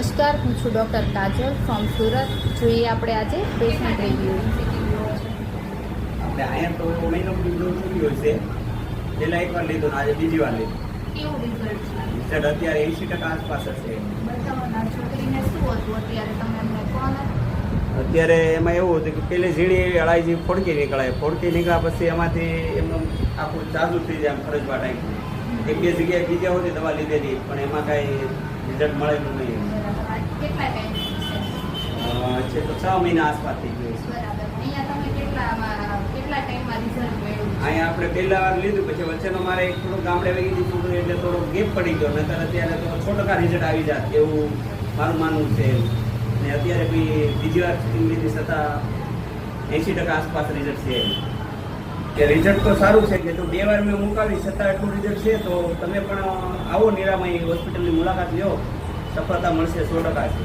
નમસ્કાર, હું છું ડૉક્ટર કાજલ ફ્રોમ સુરત. જોઈએ આપણે આજે પેશન્ટ રિવ્યુ. આપણે અહીંયા તો મહિનો ડોઝ ચૂકી હોય છે. પહેલાં એકવાર લીધો ને આજે બીજી વાર લીધો. કેવું રિઝલ્ટ છે? રિઝલ્ટ અત્યારે 80% આસપાસ છે. બતાવવાના છોકરીને શું હતું અત્યારે તમે એમને કહો ને. અત્યારે એમાં એવું હતું કે પેલી ઝીણી એવી અળાઈ ફોડકી નીકળાય. ફોડકી નીકળ્યા પછી એમાંથી એમનું આખું ચાલુ થઈ જાય, આમ ફરજવા ટાઈપ. એક બે જગ્યાએ બીજા હોતી દવા લીધેલી, પણ એમાં કાંઈ રિઝલ્ટ મળેલું નહીં. કેટલા ટાઈમ છે તો 6 મહિના આસપાસ થઈ ગયું છે. બરાબર. અહીંયા તમે કેટલા ટાઈમમાં રિઝલ્ટ મેળવ્યું? અહીંયા આપણે પહેલા વાર લીધું, પછી વચ્ચેનો મારે એક થોડું ગામડે વહી ગયું હતું એટલે થોડો ગેપ પડી ગયો. નતર અત્યારે તો 100% રિઝલ્ટ આવી જાય એવું મારું માનવું છે. ને અત્યારે બી બીજી વાર શૂટિંગ લીધી છતાં 80% આસપાસ રિઝલ્ટ છે. કે રિઝલ્ટ તો સારું છે કે તો 2 વાર મેં મુકાવી છતાં એટલું રિઝલ્ટ છે. તો તમે પણ આવો નિરામય હોસ્પિટલની મુલાકાત લો, સફળતા મળશે 100% છે.